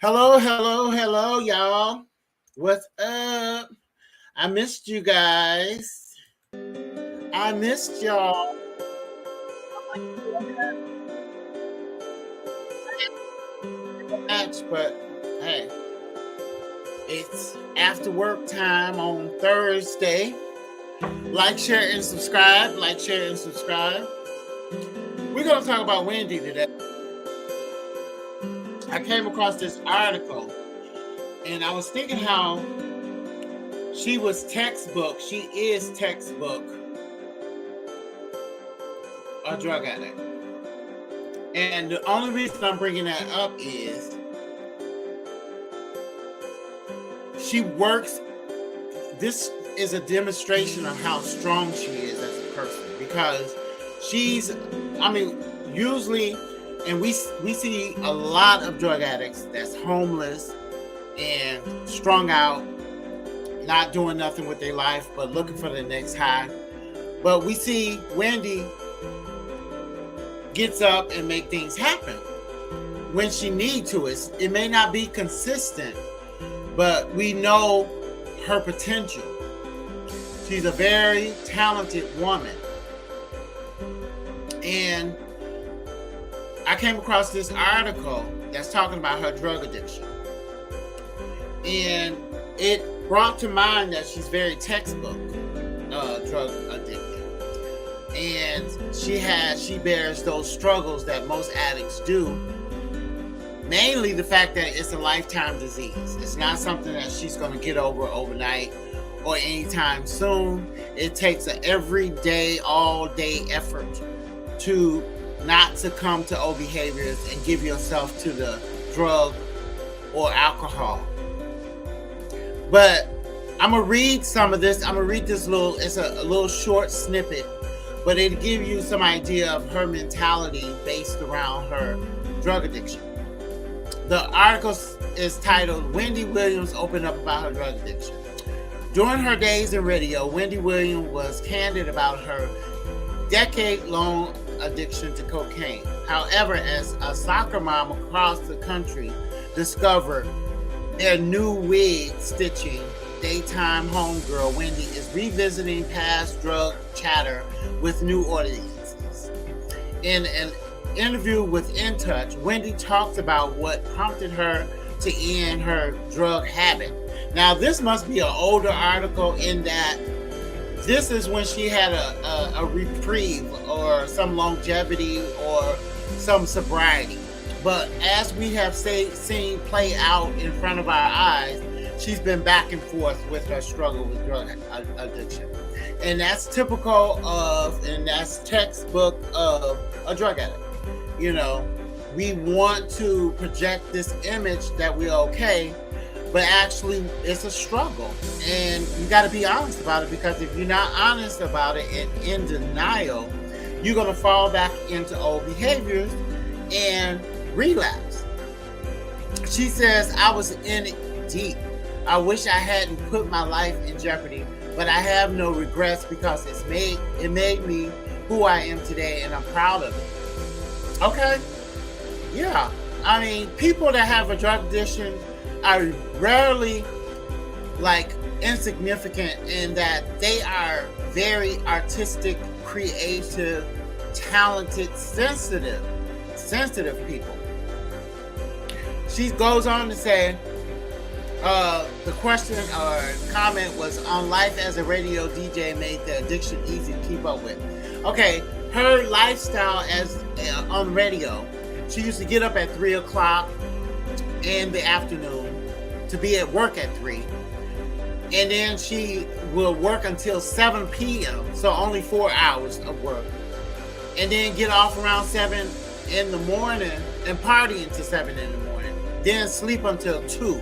Hello, hello, hello, y'all. What's up? I missed you guys. I missed y'all. Much, but hey, it's after work time on Thursday. Like, share, and subscribe. Like, share, and subscribe. We're going to talk about Wendy today. I came across this article and I was thinking how she is textbook a drug addict. And the only reason I'm bringing that up is she works. This is a demonstration of how strong she is as a person because usually, and we see a lot of drug addicts that's homeless and strung out, not doing nothing with their life, but looking for the next high. But we see Wendy gets up and make things happen when she needs to. It may not be consistent, but we know her potential. She's a very talented woman. And I came across this article that's talking about her drug addiction. And it brought to mind that she's very textbook drug addicted. And she bears those struggles that most addicts do. Mainly the fact that it's a lifetime disease. It's not something that she's going to get over overnight or anytime soon. It takes an everyday, all day effort to not succumb to old behaviors and give yourself to the drug or alcohol. But I'm going to read some of this. I'm going to read this it's a little short snippet, but it'll give you some idea of her mentality based around her drug addiction. The article is titled, Wendy Williams Opened Up About Her Drug Addiction. During her days in radio, Wendy Williams was candid about her decade-long addiction to cocaine. However, as a soccer mom across the country discovered their new wig stitching, daytime homegirl Wendy is revisiting past drug chatter with new audiences. In an interview with In Touch, Wendy talks about what prompted her to end her drug habit. Now, this must be an older article in that this is when she had a reprieve or some longevity or some sobriety. But as we have seen play out in front of our eyes, she's been back and forth with her struggle with drug addiction. And that's typical and that's textbook of a drug addict. You know, we want to project this image that we're okay, but actually it's a struggle. And you got to be honest about it, because if you're not honest about it and in denial, you're going to fall back into old behaviors and relapse. She says, I was in it deep. I wish I hadn't put my life in jeopardy, but I have no regrets because it made me who I am today, and I'm proud of it. Okay? Yeah. I mean, people that have a drug addiction are rarely insignificant in that they are very artistic, creative, talented, sensitive people. She goes on to say, the question or comment was, on life as a radio DJ made the addiction easy to keep up with. Okay, her lifestyle on radio, she used to get up at 3 o'clock in the afternoon to be at work at 3. And then she will work until 7 p.m., so only 4 hours of work. And then get off around 7 in the morning and party until 7 in the morning. Then sleep until 2.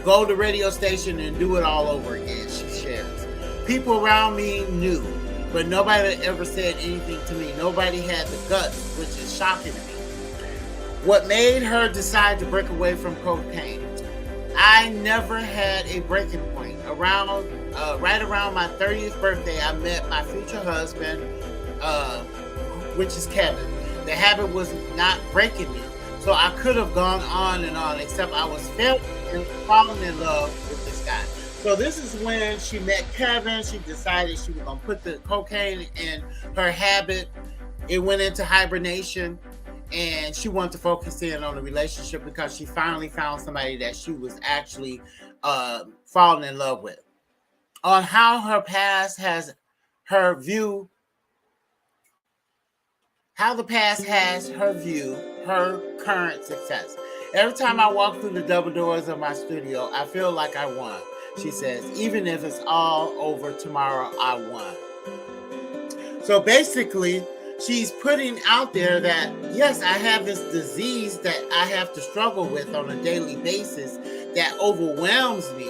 Go to the radio station and do it all over again, she shares. People around me knew, but nobody ever said anything to me. Nobody had the guts, which is shocking to me. What made her decide to break away from cocaine? I never had a breaking point. Right around my 30th birthday, I met my future husband, which is Kevin. The habit was not breaking me, So I could have gone on and on, except I was falling in love with this guy. So this is when she met Kevin. She decided she was gonna put the cocaine in her habit. It went into hibernation, and she wanted to focus in on the relationship because she finally found somebody that she was actually falling in love with. On how her past has her view, how the past has her view, her current success. Every time I walk through the double doors of my studio, I feel like I won. She says, even if it's all over tomorrow, I won. So basically, she's putting out there that, yes, I have this disease that I have to struggle with on a daily basis that overwhelms me,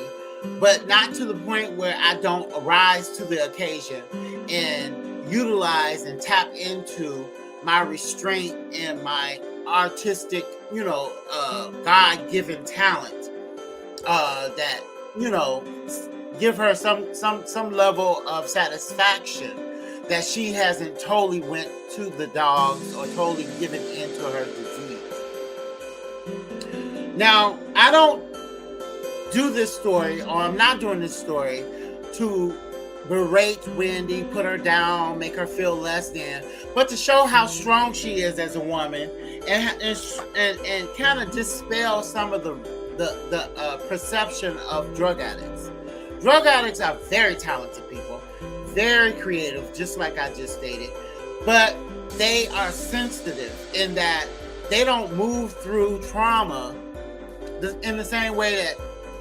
but not to the point where I don't rise to the occasion and utilize and tap into my restraint and my artistic, God-given talent that, give her some level of satisfaction that she hasn't totally went to the dogs or totally given into her disease. Now, I don't do this story, or I'm not doing this story to berate Wendy, put her down, make her feel less than, but to show how strong she is as a woman and kind of dispel some of the perception of drug addicts. Drug addicts are very talented people, very creative, just like I just stated, but they are sensitive in that they don't move through trauma in the same way that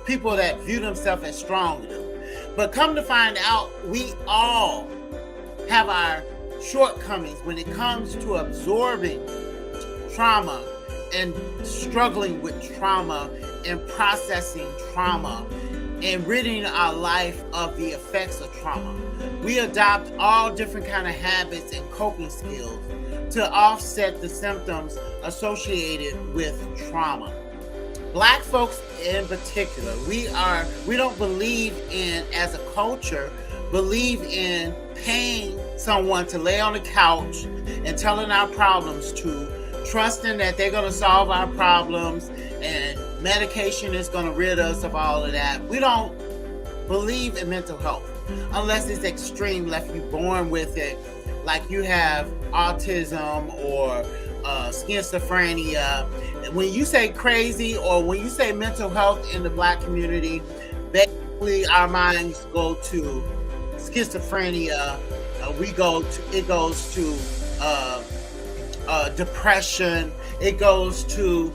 people that view themselves as strong do. But come to find out, we all have our shortcomings when it comes to absorbing trauma and struggling with trauma and processing trauma and ridding our life of the effects of trauma. We adopt all different kind of habits and coping skills to offset the symptoms associated with trauma. Black folks in particular, we don't believe in, as a culture, believe in paying someone to lay on the couch and telling our problems to, trusting that they're going to solve our problems and medication is going to rid us of all of that. We don't believe in mental health unless it's extreme, like you're born with it, like you have autism or schizophrenia. When you say crazy or when you say mental health in the Black community, basically our minds go to schizophrenia. It goes to depression. It goes to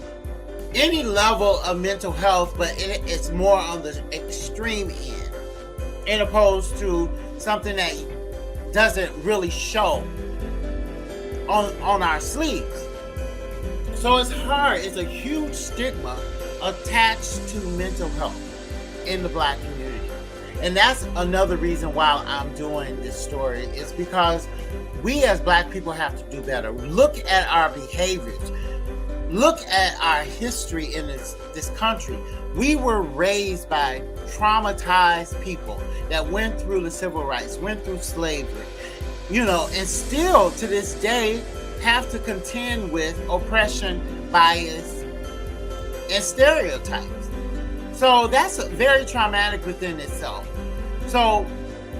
any level of mental health, but it's more on the extreme end, in opposed to something that doesn't really show on our sleeves. So it's hard. It's a huge stigma attached to mental health in the Black community. And that's another reason why I'm doing this story, is because we as Black people have to do better. Look at our behaviors. Look at our history in this country. We were raised by traumatized people that went through the civil rights, went through slavery, and still to this day have to contend with oppression, bias, and stereotypes. So that's very traumatic within itself. So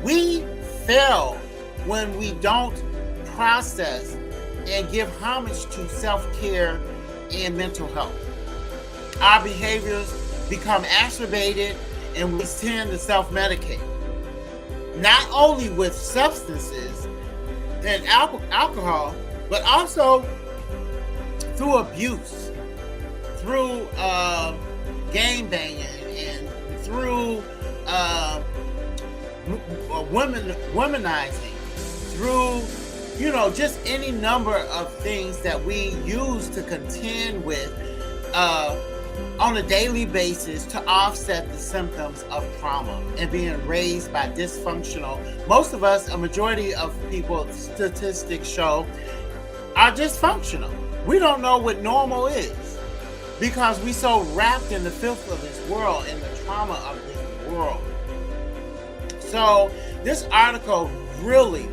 we fail when we don't process and give homage to self-care and mental health. Our behaviors become exacerbated and we tend to self-medicate. Not only with substances and alcohol, but also through abuse, through gang banging, and through womanizing, through just any number of things that we use to contend with on a daily basis to offset the symptoms of trauma and being raised by dysfunctional. Most of us, a majority of people, statistics show, are dysfunctional. We don't know what normal is because we so wrapped in the filth of this world and the trauma of this world. So this article really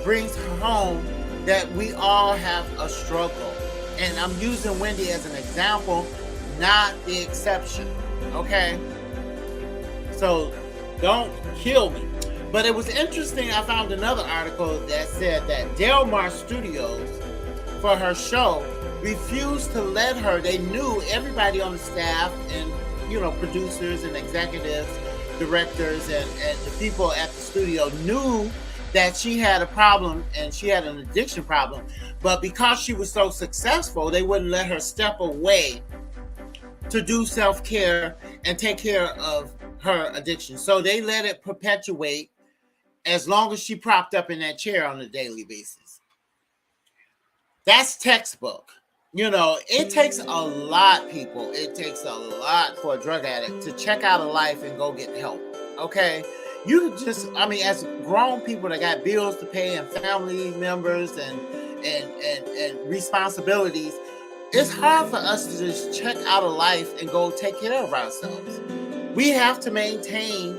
brings home that we all have a struggle. And I'm using Wendy as an example, not the exception. Okay? So don't kill me. But it was interesting, I found another article that said that Del Mar Studios, for her show, refused to let her. They knew everybody on the staff and, producers and executives, directors, and the people at the studio knew that she had a problem and she had an addiction problem. But because she was so successful, they wouldn't let her step away to do self-care and take care of her addiction. So they let it perpetuate as long as she propped up in that chair on a daily basis. That's textbook. It takes a lot, people. It takes a lot for a drug addict to check out of life and go get help. Okay? You just, as grown people that got bills to pay and family members and responsibilities, it's hard for us to just check out of life and go take care of ourselves. We have to maintain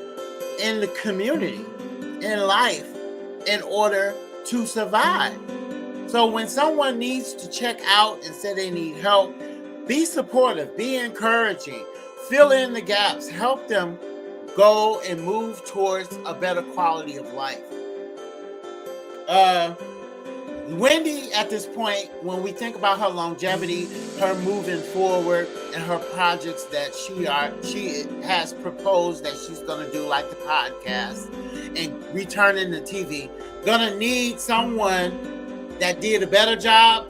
in the community, in life, in order to survive. So when someone needs to check out and say they need help, be supportive, be encouraging, fill in the gaps, help them go and move towards a better quality of life. Wendy, at this point, when we think about her longevity, her moving forward, and her projects that she has proposed that she's going to do, like the podcast and returning to TV, going to need someone that did a better job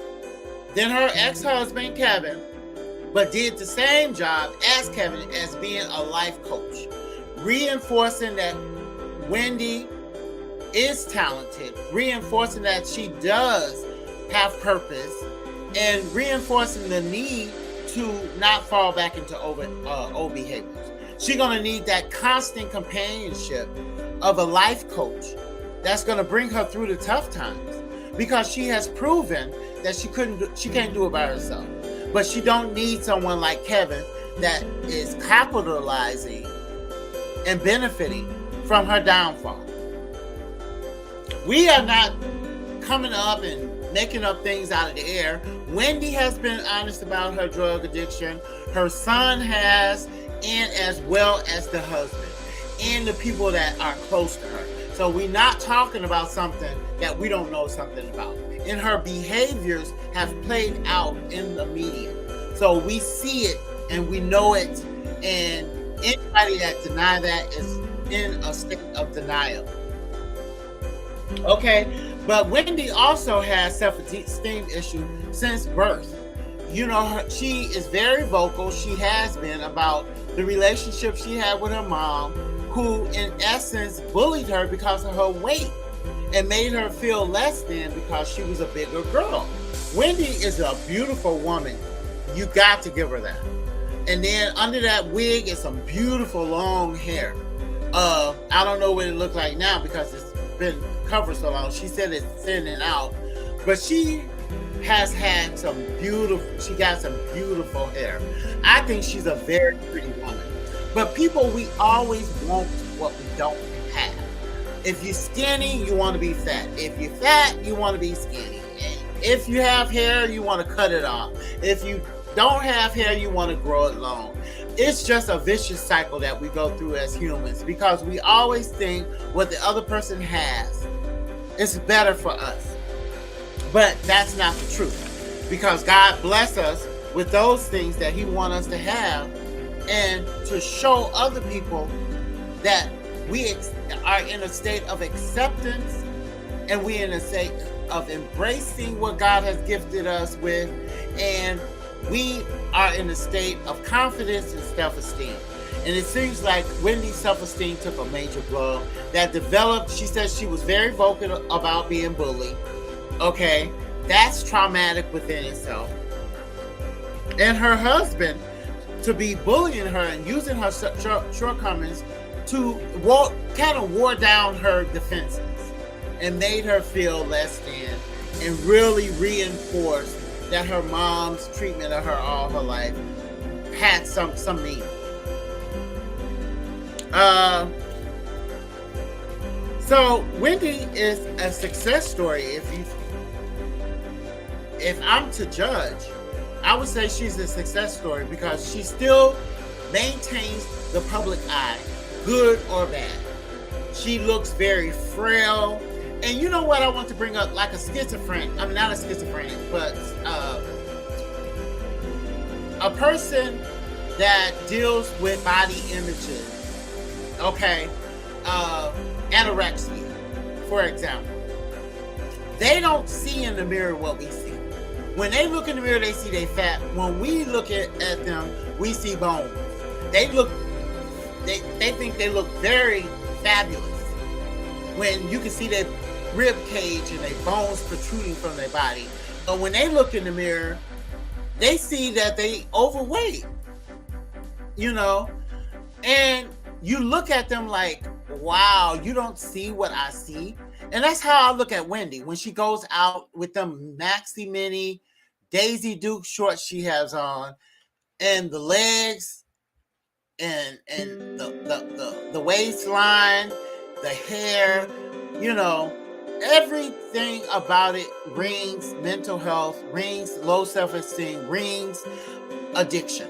than her ex-husband, Kevin, but did the same job as Kevin as being a life coach, reinforcing that Wendy is talented, reinforcing that she does have purpose, and reinforcing the need to not fall back into old behaviors. She's going to need that constant companionship of a life coach that's going to bring her through the tough times, because she has proven that she can't do it by herself. But she don't need someone like Kevin that is capitalizing and benefiting from her downfall. We are not coming up and making up things out of the air. Wendy has been honest about her drug addiction. Her son has, and as well as the husband and the people that are close to her. So we're not talking about something that we don't know something about. And her behaviors have played out in the media. So we see it and we know it. And anybody that denies that is in a state of denial. Okay, but Wendy also has self-esteem issues since birth. She is very vocal. She has been about the relationship she had with her mom, who in essence bullied her because of her weight and made her feel less than because she was a bigger girl. Wendy is a beautiful woman. You got to give her that. And then under that wig is some beautiful long hair. I don't know what it looked like now because it's been covered so long. She said it's thinning out, but she has had she got some beautiful hair. I think she's a very pretty woman. But people, we always want what we don't have. If you're skinny, you want to be fat. If you're fat, you want to be skinny. And if you have hair, you want to cut it off. If you don't have hair, you want to grow it long. It's just a vicious cycle that we go through as humans, because we always think what the other person has is better for us. But that's not the truth, because God bless us with those things that He wants us to have, and to show other people that we are in a state of acceptance, and we're in a state of embracing what God has gifted us with, and we are in a state of confidence and self-esteem. And it seems like Wendy's self-esteem took a major blow that developed. She says she was very vocal about being bullied. Okay, that's traumatic within itself. And her husband, to be bullying her and using her shortcomings to kind of wore down her defenses and made her feel less than, and really reinforced that her mom's treatment of her all her life had some meaning. So Wendy is a success story. if I'm to judge, I would say she's a success story because she still maintains the public eye, good or bad. She looks very frail. And you know what I want to bring up? Like a schizophrenic. I'm not a schizophrenic, but a person that deals with body images. Okay. Anorexia, for example. They don't see in the mirror what we see. When they look in the mirror, they see they fat. When we look at them, we see bones. They think they look very fabulous. When you can see their rib cage and their bones protruding from their body. But when they look in the mirror, they see that they overweight. You know? And you look at them like, wow, you don't see what I see. And that's how I look at Wendy when she goes out with them maxi mini Daisy Duke shorts she has on, and the legs, and the waistline, the hair, you know, everything about it rings mental health, rings low self-esteem, rings addiction.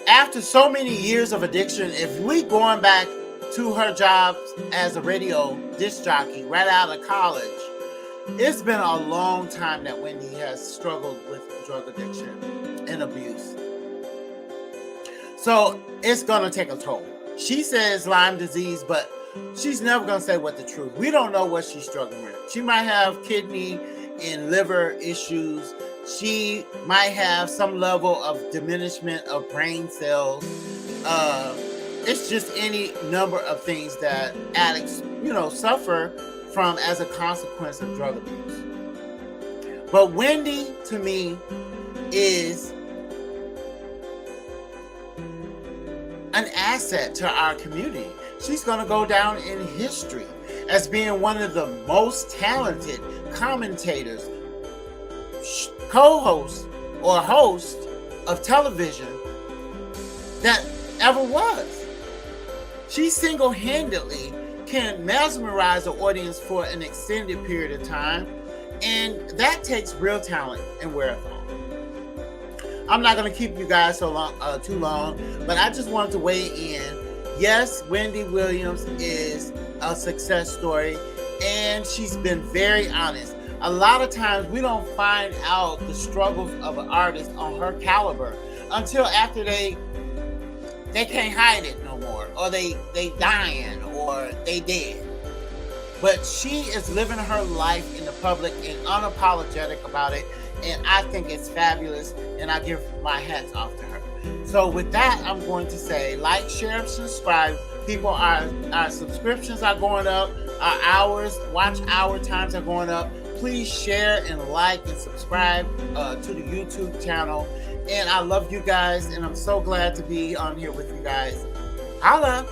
After so many years of addiction, if we going back to her job as a radio disc jockey right out of college, it's been a long time that Wendy has struggled with drug addiction and abuse. So it's going to take a toll. She says Lyme disease, but she's never going to say what the truth. We don't know what she's struggling with. She might have kidney and liver issues. She might have some level of diminishment of brain cells. It's just any number of things that addicts, suffer from as a consequence of drug abuse. But Wendy, to me, is an asset to our community. She's going to go down in history as being one of the most talented commentators, co-host, or host of television that ever was. She single-handedly can mesmerize the audience for an extended period of time, and that takes real talent and wherewithal. I'm not going to keep you guys too long, but I just wanted to weigh in. Yes, Wendy Williams is a success story, and she's been very honest. A lot of times we don't find out the struggles of an artist on her caliber until after they can't hide it no more, or they dying, or they dead. But she is living her life in the public and unapologetic about it, and I think it's fabulous, and I give my hats off to her. So with that, I'm going to say like, share, and subscribe. People, our subscriptions are going up, our hours, watch hour times are going up. Please share and like and subscribe to the YouTube channel. And I love you guys, and I'm so glad to be on here with you guys. Holla!